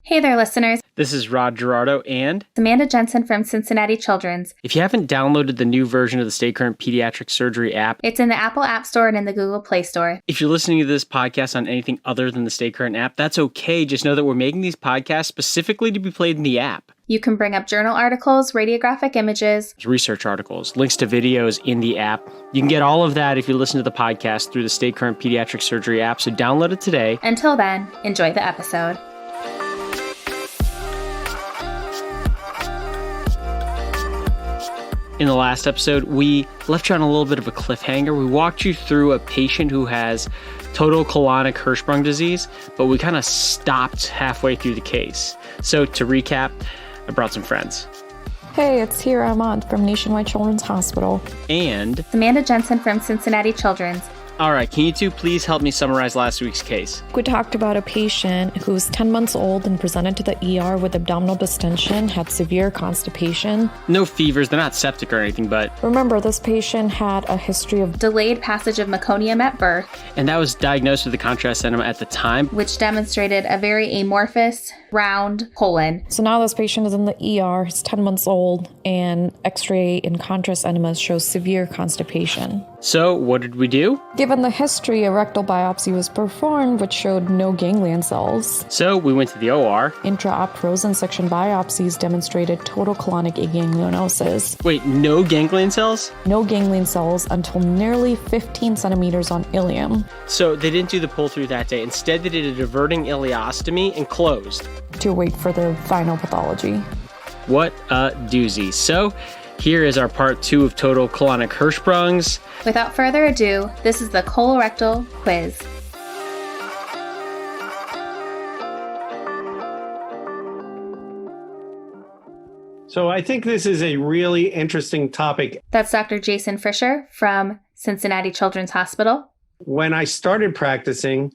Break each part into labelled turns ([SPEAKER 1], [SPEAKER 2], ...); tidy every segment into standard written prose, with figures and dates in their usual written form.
[SPEAKER 1] Hey there, listeners.
[SPEAKER 2] This is Rod Gerardo and
[SPEAKER 1] Amanda Jensen from Cincinnati Children's.
[SPEAKER 2] If you haven't downloaded the new version of the Stay Current Pediatric Surgery app,
[SPEAKER 1] it's in the Apple App Store and in the Google Play Store.
[SPEAKER 2] If you're listening to this podcast on anything other than the Stay Current app, that's okay. Just know that we're making these podcasts specifically to be played in the app.
[SPEAKER 1] You can bring up journal articles, radiographic images,
[SPEAKER 2] research articles, links to videos in the app. You can get all of that if you listen to the podcast through the Stay Current Pediatric Surgery app, so download it today.
[SPEAKER 1] Until then, enjoy the episode.
[SPEAKER 2] In the last episode, we left you on a little bit of a cliffhanger. We walked you through a patient who has Total Colonic Hirschsprung Disease, but we kind of stopped halfway through the case. So to recap, I brought some friends.
[SPEAKER 3] Hey, it's Hira Ahmad from Nationwide Children's Hospital.
[SPEAKER 2] And
[SPEAKER 1] Amanda Jensen from Cincinnati Children's.
[SPEAKER 2] All right, can you two please help me summarize last week's case?
[SPEAKER 3] We talked about a patient who was 10 months old and presented to the ER with abdominal distension, had severe constipation.
[SPEAKER 2] No fevers, they're not septic or anything, but...
[SPEAKER 3] Remember, this patient had a history of
[SPEAKER 1] delayed passage of meconium at birth.
[SPEAKER 2] And that was diagnosed with a contrast enema at the time,
[SPEAKER 1] which demonstrated a very amorphous, round colon.
[SPEAKER 3] So now this patient is in the ER, he's 10 months old, and x-ray in contrast enema shows severe constipation.
[SPEAKER 2] So what did we do?
[SPEAKER 3] Given the history, a rectal biopsy was performed, which showed no ganglion cells.
[SPEAKER 2] So we went to the OR.
[SPEAKER 3] Intra-op frozen section biopsies demonstrated total colonic aganglionosis.
[SPEAKER 2] Wait, no ganglion cells?
[SPEAKER 3] No ganglion cells until nearly 15 centimeters on ileum.
[SPEAKER 2] So they didn't do the pull-through that day. Instead, they did a diverting ileostomy and closed.
[SPEAKER 3] To wait for the final pathology.
[SPEAKER 2] What a doozy. So here is our part 2 of Total Colonic Hirschsprungs.
[SPEAKER 1] Without further ado, this is the colorectal quiz.
[SPEAKER 4] So I think this is a really interesting topic.
[SPEAKER 1] That's Dr. Jason Frischer from Cincinnati Children's Hospital.
[SPEAKER 4] When I started practicing,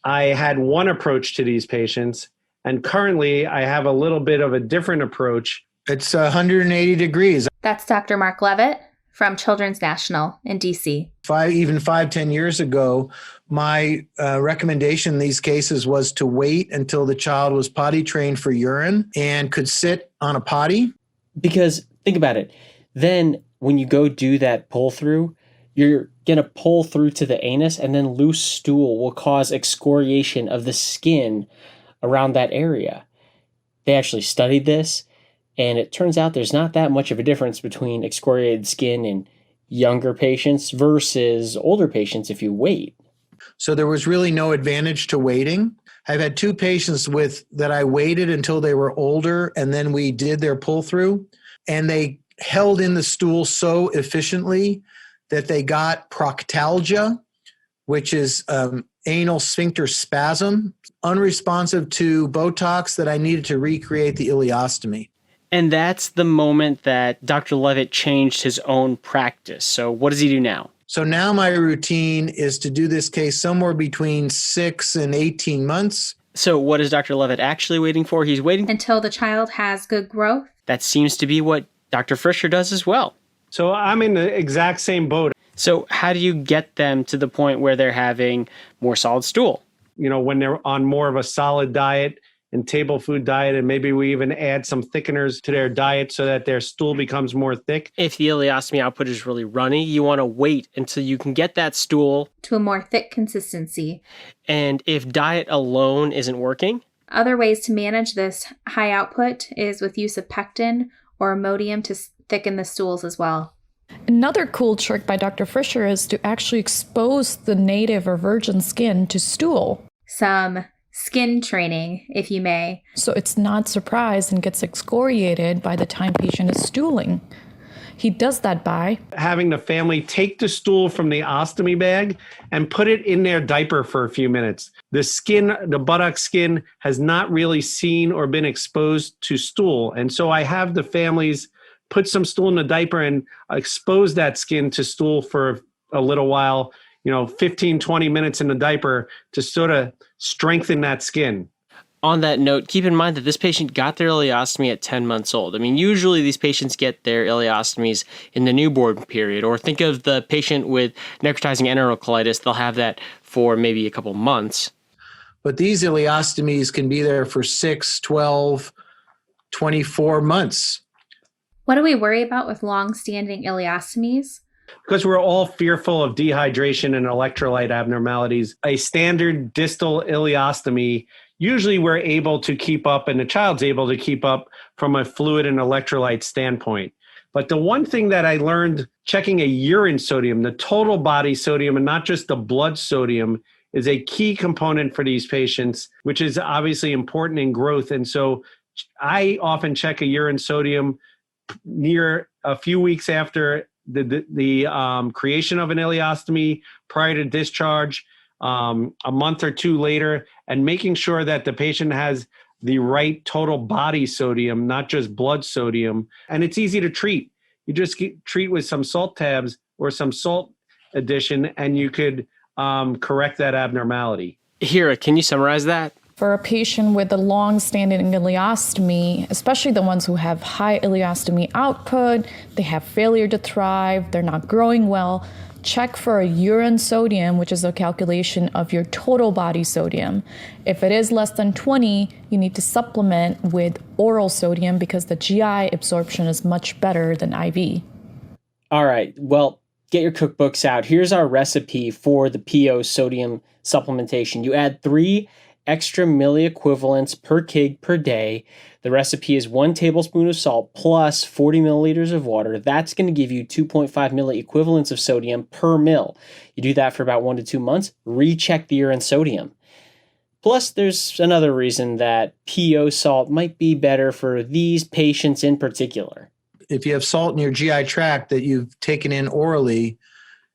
[SPEAKER 4] I had one approach to these patients, and currently I have a little bit of a different approach.
[SPEAKER 5] It's 180 degrees.
[SPEAKER 1] That's Dr. Mark Levitt from Children's National in DC.
[SPEAKER 5] 10 years ago, my recommendation in these cases was to wait until the child was potty trained for urine and could sit on a potty.
[SPEAKER 2] Because think about it. Then when you go do that pull through, you're going to pull through to the anus, and then loose stool will cause excoriation of the skin around that area. They actually studied this. And it turns out there's not that much of a difference between excoriated skin in younger patients versus older patients if you wait.
[SPEAKER 5] So there was really no advantage to waiting. I've had 2 patients that I waited until they were older, and then we did their pull-through, and they held in the stool so efficiently that they got proctalgia, which is anal sphincter spasm, unresponsive to Botox, that I needed to recreate the ileostomy.
[SPEAKER 2] And that's the moment that Dr. Levitt changed his own practice. So what does he do now?
[SPEAKER 5] So now my routine is to do this case somewhere between 6 and 18 months.
[SPEAKER 2] So what is Dr. Levitt actually waiting for? He's waiting
[SPEAKER 1] until the child has good growth.
[SPEAKER 2] That seems to be what Dr. Frischer does as well.
[SPEAKER 4] So I'm in the exact same boat.
[SPEAKER 2] So how do you get them to the point where they're having more solid stool?
[SPEAKER 4] You know, when they're on more of a solid diet and table food diet, and maybe we even add some thickeners to their diet so that their stool becomes more thick.
[SPEAKER 2] If the ileostomy output is really runny, you want to wait until you can get that stool
[SPEAKER 1] to a more thick consistency.
[SPEAKER 2] And if diet alone isn't working?
[SPEAKER 1] Other ways to manage this high output is with use of pectin or Imodium to thicken the stools as well.
[SPEAKER 3] Another cool trick by Dr. Frischer is to actually expose the native or virgin skin to stool.
[SPEAKER 1] Some skin training, if you may.
[SPEAKER 3] So it's not surprised and gets excoriated by the time patient is stooling. He does that by
[SPEAKER 4] having the family take the stool from the ostomy bag and put it in their diaper for a few minutes. The skin, the buttock skin, has not really seen or been exposed to stool. And so I have the families put some stool in the diaper and expose that skin to stool for a little while, 15, 20 minutes in the diaper to sort of strengthen that skin.
[SPEAKER 2] On that note, keep in mind that this patient got their ileostomy at 10 months old. I mean, usually these patients get their ileostomies in the newborn period, or think of the patient with necrotizing enterocolitis. They'll have that for maybe a couple months.
[SPEAKER 5] But these ileostomies can be there for 6, 12, 24 months.
[SPEAKER 1] What do we worry about with long-standing ileostomies?
[SPEAKER 4] Because we're all fearful of dehydration and electrolyte abnormalities, a standard distal ileostomy, usually we're able to keep up and the child's able to keep up from a fluid and electrolyte standpoint. But the one thing that I learned checking a urine sodium, the total body sodium and not just the blood sodium, is a key component for these patients, which is obviously important in growth. And so I often check a urine sodium near a few weeks after the creation of an ileostomy, prior to discharge, a month or two later, and making sure that the patient has the right total body sodium, not just blood sodium. And it's easy to treat. You just treat with some salt tabs or some salt addition, and you could correct that abnormality.
[SPEAKER 2] Hira, can you summarize that?
[SPEAKER 3] For a patient with a long-standing ileostomy, especially the ones who have high ileostomy output, they have failure to thrive, they're not growing well, check for a urine sodium, which is a calculation of your total body sodium. If it is less than 20, you need to supplement with oral sodium because the GI absorption is much better than IV.
[SPEAKER 2] All right, well, get your cookbooks out. Here's our recipe for the PO sodium supplementation. You add 3 extra milliequivalents per kg per day. The recipe is 1 tablespoon of salt plus 40 milliliters of water. That's going to give you 2.5 milliequivalents of sodium per mil. You do that for about 1 to 2 months, recheck the urine sodium. Plus, there's another reason that PO salt might be better for these patients in particular.
[SPEAKER 5] If you have salt in your GI tract that you've taken in orally,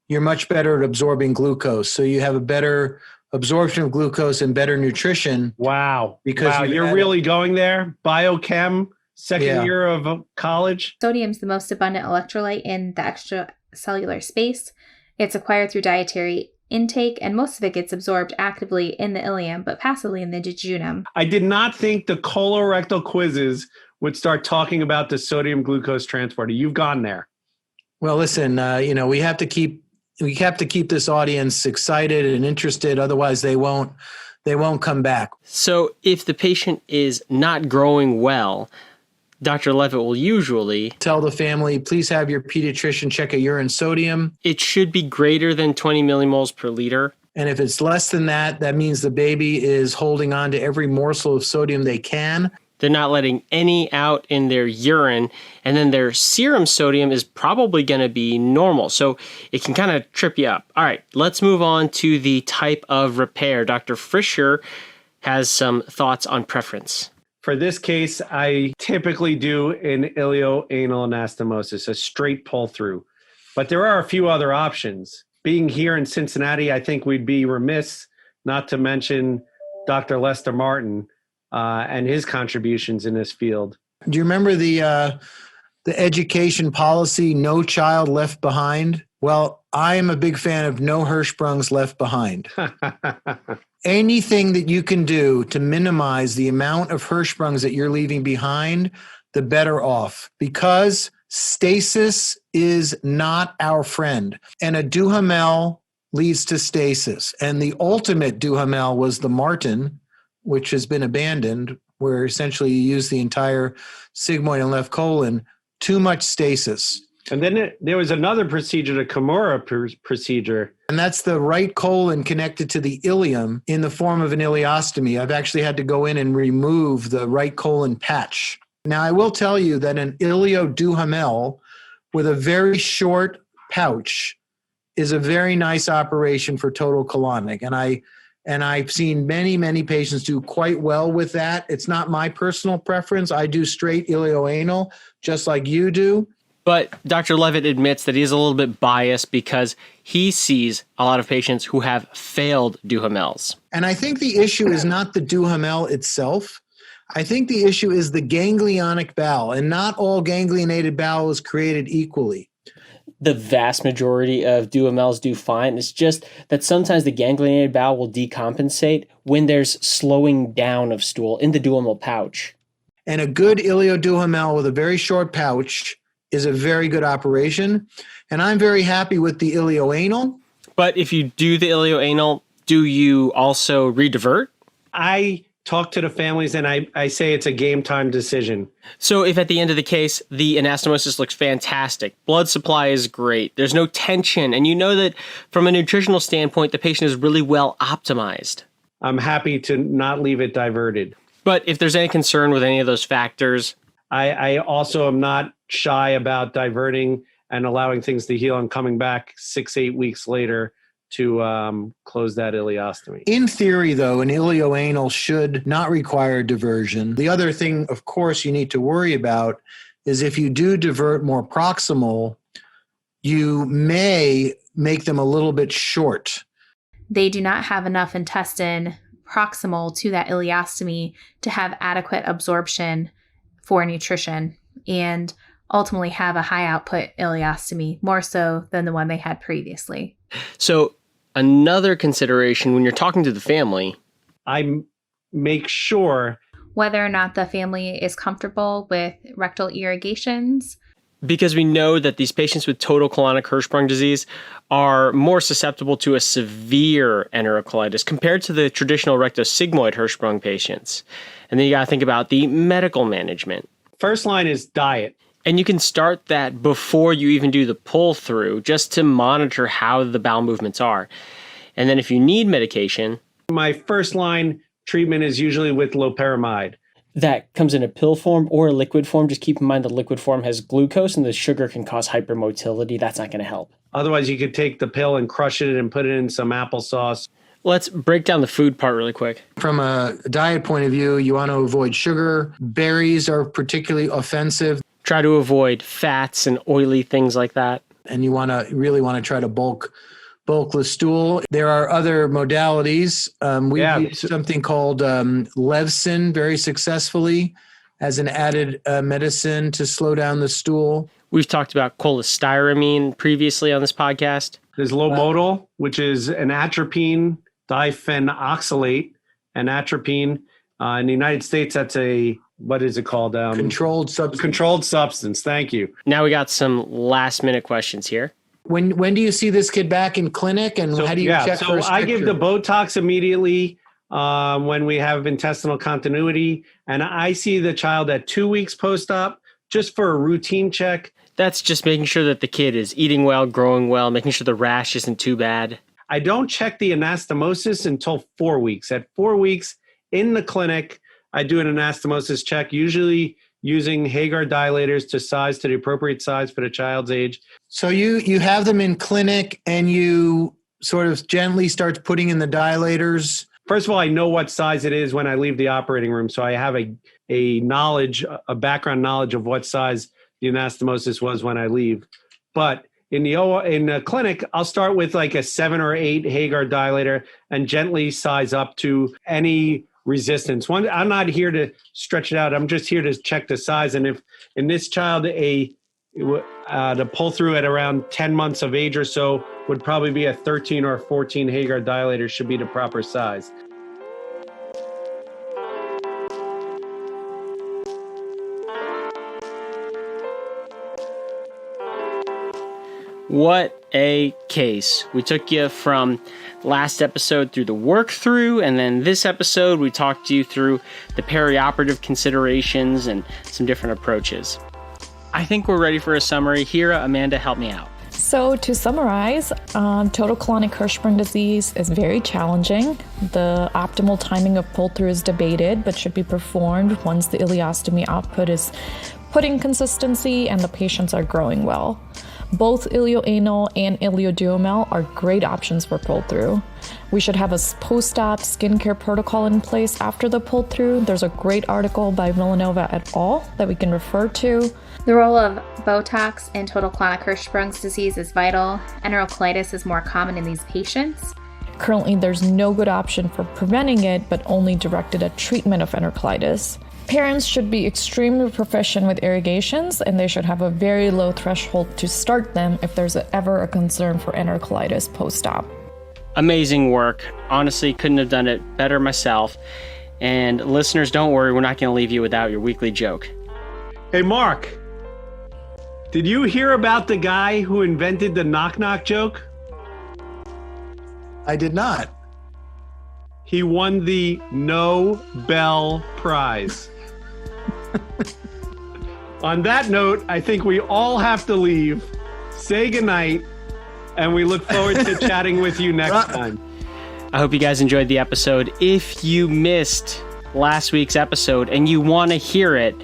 [SPEAKER 5] you're much better at absorbing glucose. So you have a better absorption of glucose and better nutrition.
[SPEAKER 4] Wow.
[SPEAKER 5] Because
[SPEAKER 4] you're really going there? Biochem, second year of college?
[SPEAKER 1] Sodium is the most abundant electrolyte in the extracellular space. It's acquired through dietary intake, and most of it gets absorbed actively in the ileum, but passively in the jejunum.
[SPEAKER 4] I did not think the colorectal quizzes would start talking about the sodium glucose transporter. You've gone there.
[SPEAKER 5] Well, listen, we have to keep this audience excited and interested. Otherwise, they won't come back.
[SPEAKER 2] So if the patient is not growing well, Dr. Levitt will usually
[SPEAKER 5] tell the family, please have your pediatrician check a urine sodium.
[SPEAKER 2] It should be greater than 20 millimoles per liter.
[SPEAKER 5] And if it's less than that, that means the baby is holding on to every morsel of sodium they can.
[SPEAKER 2] They're not letting any out in their urine, and then their serum sodium is probably going to be normal. So it can kind of trip you up. All right, let's move on to the type of repair. Dr. Frischer has some thoughts on preference.
[SPEAKER 4] For this case, I typically do an ilioanal anastomosis, a straight pull through. But there are a few other options. Being here in Cincinnati, I think we'd be remiss not to mention Dr. Lester Martin and his contributions in this field.
[SPEAKER 5] Do you remember the education policy, no child left behind? Well, I am a big fan of no Hirschsprungs left behind. Anything that you can do to minimize the amount of Hirschsprungs that you're leaving behind, the better off, because stasis is not our friend. And a Duhamel leads to stasis. And the ultimate Duhamel was the Martin, which has been abandoned, where essentially you use the entire sigmoid and left colon, too much stasis.
[SPEAKER 4] And then there was another procedure, the Kimura procedure.
[SPEAKER 5] And that's the right colon connected to the ileum in the form of an ileostomy. I've actually had to go in and remove the right colon patch. Now, I will tell you that an ilioduhamel with a very short pouch is a very nice operation for total colonic. And I've seen many, many patients do quite well with that. It's not my personal preference. I do straight ilioanal, just like you do.
[SPEAKER 2] But Dr. Levitt admits that he is a little bit biased because he sees a lot of patients who have failed Duhamels.
[SPEAKER 5] And I think the issue is not the Duhamel itself. I think the issue is the ganglionic bowel, and not all ganglionated bowel is created equally.
[SPEAKER 2] The vast majority of Duhamels do fine. It's just that sometimes the ganglionated bowel will decompensate when there's slowing down of stool in the duhamel pouch.
[SPEAKER 5] And a good ilioduhamel with a very short pouch is a very good operation. And I'm very happy with the ilioanal.
[SPEAKER 2] But if you do the ilioanal, do you also redivert?
[SPEAKER 4] I talk to the families and I say it's a game time decision.
[SPEAKER 2] So if at the end of the case, the anastomosis looks fantastic, blood supply is great, there's no tension, and you know that from a nutritional standpoint, the patient is really well optimized,
[SPEAKER 4] I'm happy to not leave it diverted.
[SPEAKER 2] But if there's any concern with any of those factors,
[SPEAKER 4] I also am not shy about diverting and allowing things to heal and coming back 6-8 weeks later to close that ileostomy.
[SPEAKER 5] In theory, though, an ilioanal should not require diversion. The other thing, of course, you need to worry about is if you do divert more proximal, you may make them a little bit short.
[SPEAKER 1] They do not have enough intestine proximal to that ileostomy to have adequate absorption for nutrition and ultimately have a high output ileostomy, more so than the one they had previously.
[SPEAKER 2] So another consideration when you're talking to the family,
[SPEAKER 4] I make sure
[SPEAKER 1] whether or not the family is comfortable with rectal irrigations.
[SPEAKER 2] Because we know that these patients with total colonic Hirschsprung disease are more susceptible to a severe enterocolitis compared to the traditional rectosigmoid Hirschsprung patients. And then you got to think about the medical management.
[SPEAKER 4] First line is diet.
[SPEAKER 2] And you can start that before you even do the pull through, just to monitor how the bowel movements are. And then if you need medication,
[SPEAKER 4] my first line treatment is usually with loperamide.
[SPEAKER 2] That comes in a pill form or a liquid form. Just keep in mind the liquid form has glucose and the sugar can cause hypermotility. That's not going to help.
[SPEAKER 4] Otherwise, you could take the pill and crush it and put it in some applesauce.
[SPEAKER 2] Let's break down the food part really quick.
[SPEAKER 5] From a diet point of view, you want to avoid sugar. Berries are particularly offensive.
[SPEAKER 2] Try to avoid fats and oily things like that.
[SPEAKER 5] And you really want to try to bulk the stool. There are other modalities. We use something called Levsin very successfully as an added medicine to slow down the stool.
[SPEAKER 2] We've talked about cholestyramine previously on this podcast.
[SPEAKER 4] There's Lomodal, which is an atropine diphenoxylate, an atropine. In the United States, that's what is it called?
[SPEAKER 5] Controlled substance.
[SPEAKER 4] Controlled substance. Thank you.
[SPEAKER 2] Now we got some last minute questions here.
[SPEAKER 5] When do you see this kid back in clinic, and how do you check for a stricture?
[SPEAKER 4] I give the Botox immediately when we have intestinal continuity, and I see the child at 2 weeks post-op just for a routine check.
[SPEAKER 2] That's just making sure that the kid is eating well, growing well, making sure the rash isn't too bad.
[SPEAKER 4] I don't check the anastomosis until 4 weeks. At 4 weeks in the clinic, I do an anastomosis check, usually using Hagar dilators to size to the appropriate size for the child's age.
[SPEAKER 5] So you have them in clinic and you sort of gently start putting in the dilators.
[SPEAKER 4] First of all, I know what size it is when I leave the operating room. So I have a background knowledge of what size the anastomosis was when I leave. But in the clinic, I'll start with like a 7 or 8 Hagar dilator and gently size up to any resistance. I'm not here to stretch it out. I'm just here to check the size. And if in this child, the pull through at around 10 months of age or so would probably be a 13 or 14 Hagar dilator should be the proper size.
[SPEAKER 2] What a case. We took you from last episode through the work through, and then this episode we talked to you through the perioperative considerations and some different approaches. I think we're ready for a summary. Hira, Amanda, help me out.
[SPEAKER 3] So to summarize, total colonic Hirschsprung disease is very challenging. The optimal timing of pull-through is debated, but should be performed once the ileostomy output is put in consistency and the patients are growing well. Both ilioanal and ilioduodenal are great options for pull-through. We should have a post-op skincare protocol in place after the pull-through. There's a great article by Villanova et al. That we can refer to.
[SPEAKER 1] The role of Botox in total colonic Hirschsprung disease is vital. Enterocolitis is more common in these patients.
[SPEAKER 3] Currently, there's no good option for preventing it, but only directed at treatment of enterocolitis. Parents should be extremely proficient with irrigations, and they should have a very low threshold to start them if there's ever a concern for enterocolitis post-op.
[SPEAKER 2] Amazing work. Honestly, couldn't have done it better myself. And listeners, don't worry, we're not going to leave you without your weekly joke.
[SPEAKER 4] Hey, Mark, did you hear about the guy who invented the knock-knock joke?
[SPEAKER 5] I did not.
[SPEAKER 4] He won the Nobel Prize. On that note, I think we all have to leave. Say goodnight, and we look forward to chatting with you next time.
[SPEAKER 2] I hope you guys enjoyed the episode. If you missed last week's episode and you want to hear it,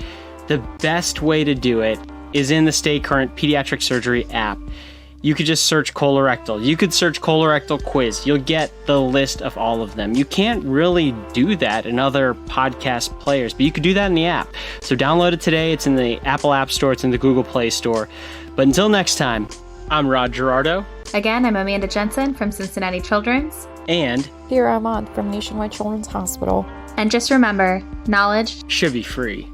[SPEAKER 2] the best way to do it is in the Stay Current Pediatric Surgery app. You could just search colorectal. You could search colorectal quiz. You'll get the list of all of them. You can't really do that in other podcast players, but you could do that in the app. So download it today. It's in the Apple App Store. It's in the Google Play Store. But until next time, I'm Rod Gerardo.
[SPEAKER 1] Again, I'm Amanda Jensen from Cincinnati Children's.
[SPEAKER 2] And
[SPEAKER 3] Hira Ahmad from Nationwide Children's Hospital.
[SPEAKER 1] And just remember, knowledge
[SPEAKER 2] should be free.